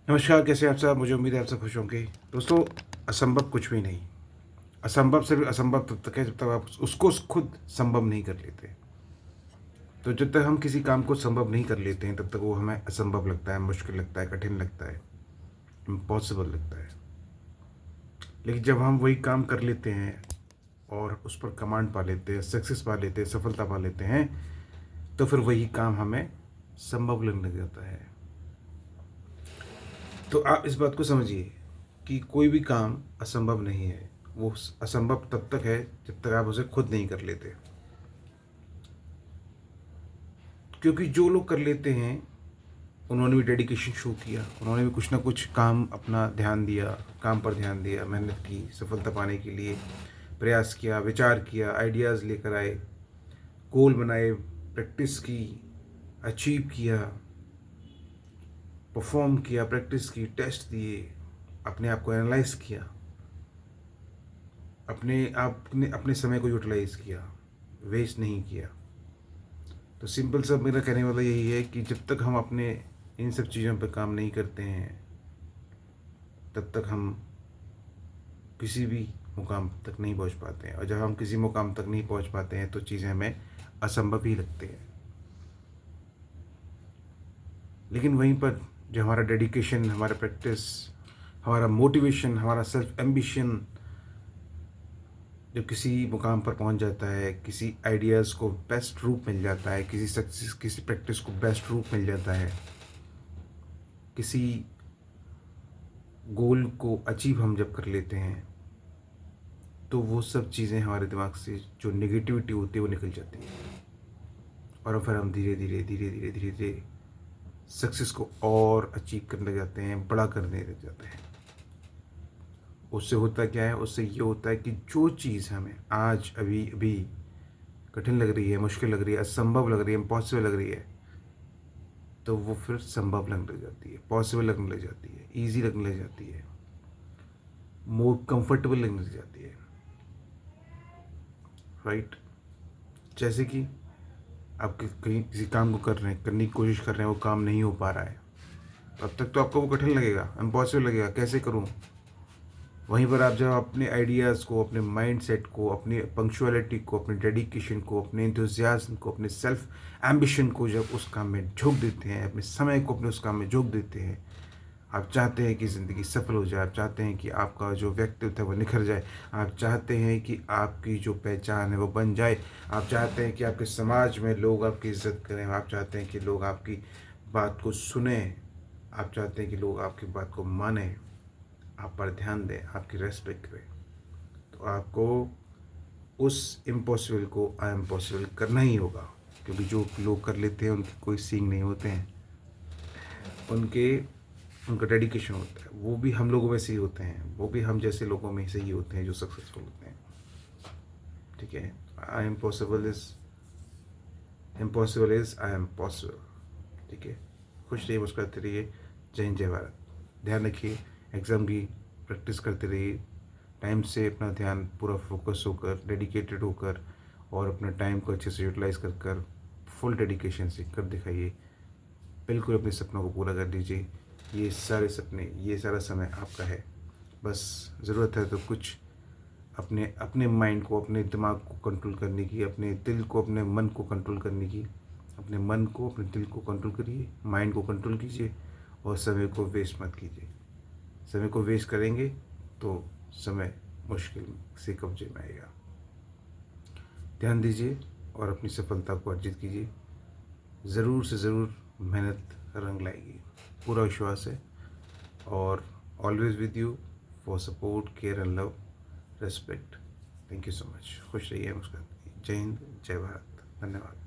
नमस्कार, कैसे हैं आप सब? मुझे उम्मीद है आप सब खुश होंगे। दोस्तों, असंभव कुछ भी नहीं। असंभव सिर्फ असंभव तब तक है जब तक आप उसको खुद संभव नहीं कर लेते। तो जब तक हम किसी काम को संभव नहीं कर लेते हैं तब तक वो हमें असंभव लगता है, मुश्किल लगता है, कठिन लगता है, इम्पॉसिबल लगता है। लेकिन जब हम वही काम कर लेते हैं और उस पर कमांड पा लेते हैं, सक्सेस पा लेते हैं, सफलता पा लेते हैं, तो फिर वही काम हमें संभव लगने लग जाता है। तो आप इस बात को समझिए कि कोई भी काम असंभव नहीं है। वो असंभव तब तक है जब तक आप उसे खुद नहीं कर लेते। क्योंकि जो लोग कर लेते हैं उन्होंने भी डेडिकेशन शो किया, उन्होंने भी कुछ ना कुछ काम अपना ध्यान दिया, काम पर ध्यान दिया, मेहनत की, सफलता पाने के लिए प्रयास किया, विचार किया, आइडियाज़ लेकर आए, गोल बनाए, प्रैक्टिस की, अचीव किया, परफॉर्म किया, प्रैक्टिस की, टेस्ट दिए, अपने आप को एनालाइज किया, अपने अपने समय को यूटिलाइज किया, वेस्ट नहीं किया। तो सिंपल सा मेरा कहने वाला यही है कि जब तक हम अपने इन सब चीज़ों पर काम नहीं करते हैं तब तक हम किसी भी मुकाम तक नहीं पहुंच पाते हैं, और जब हम किसी मुकाम तक नहीं पहुंच पाते हैं तो चीज़ें हमें असंभव ही लगती हैं। लेकिन वहीं पर जो हमारा डेडिकेशन, हमारा प्रैक्टिस, हमारा मोटिवेशन, हमारा सेल्फ एम्बिशन जब किसी मुकाम पर पहुंच जाता है, किसी आइडियाज़ को बेस्ट रूप मिल जाता है, किसी सक्सेस, किसी प्रैक्टिस को बेस्ट रूप मिल जाता है, किसी गोल को अचीव हम जब कर लेते हैं तो वो सब चीज़ें हमारे दिमाग से जो नेगेटिविटी होती है वो निकल जाती है, और फिर हम धीरे धीरे धीरे धीरे धीरे धीरे सक्सेस को और अचीव करने लग जाते हैं, बड़ा करने लग जाते हैं। उससे होता क्या है? उससे ये होता है कि जो चीज़ हमें आज अभी अभी कठिन लग रही है, मुश्किल लग रही है, असंभव लग रही है, इम्पॉसिबल लग रही है, तो वो फिर संभव लगने लग जाती है, पॉसिबल लगने लग जाती है, ईजी लगने लग जाती है, मोर कंफर्टेबल लगने लग जाती है। राइट? जैसे कि आप कहीं किसी काम को कर रहे हैं, करने की कोशिश कर रहे हैं, वो काम नहीं हो पा रहा है, तब तक तो आपको वो कठिन लगेगा, इम्पॉसिबल लगेगा, कैसे करूँ। वहीं पर आप जब अपने आइडियाज़ को, अपने माइंड सेट को, अपनी पंक्चुअलिटी को, अपने डेडिकेशन को, अपने इंथुजियाज्म को, अपने सेल्फ एम्बिशन को जब उस काम में झोंक देते हैं, अपने समय को अपने उस काम में झोंक देते हैं, आप चाहते हैं कि ज़िंदगी सफल हो जाए, आप चाहते हैं कि आपका जो व्यक्तित्व है वो निखर जाए, आप चाहते हैं कि आपकी जो पहचान है वो बन जाए, आप चाहते हैं कि आपके समाज में लोग आपकी इज़्ज़त करें, आप चाहते हैं कि लोग आपकी बात को सुने, आप चाहते हैं कि लोग आपकी बात को मानें, आप पर ध्यान दें, आपकी रेस्पेक्ट करें, तो आपको उस इम्पॉसिबल को आई एम पॉसिबल करना ही होगा। क्योंकि जो लोग कर लेते हैं उनके कोई सींग नहीं होते हैं, उनके उनका डेडिकेशन होता है, वो भी हम लोगों में से ही होते हैं, वो भी हम जैसे लोगों में से ही होते हैं जो सक्सेसफुल होते हैं। ठीक है? I am possible is impossible is I am possible. ठीक है? खुश रहिए, मुस्कुराते रहिए। जय हिंद, जय भारत। ध्यान रखिए, एग्ज़ाम की प्रैक्टिस करते रहिए, टाइम से अपना ध्यान पूरा फोकस होकर, डेडिकेटेड होकर, और अपने टाइम को अच्छे से यूटिलाइज कर कर फुल डेडिकेशन से कर दिखाइए। बिल्कुल अपने सपनों को पूरा कर दीजिए। ये सारे सपने, ये सारा समय आपका है। बस ज़रूरत है तो कुछ अपने अपने माइंड को, अपने दिमाग को कंट्रोल करने की, अपने दिल को, अपने मन को कंट्रोल करने की। अपने मन को, अपने दिल को कंट्रोल करिए, माइंड को कंट्रोल कीजिए, और समय को वेस्ट मत कीजिए। समय को वेस्ट करेंगे तो समय मुश्किल से कब्जे में आएगा। ध्यान दीजिए और अपनी सफलता को अर्जित कीजिए। ज़रूर से ज़रूर मेहनत रंग लाएगी, पूरा विश्वास है। और always with you for support, care and love, respect. Thank you so much. खुश रहिए, मुस्कुराते रहिए। जय हिंद, जय भारत। धन्यवाद।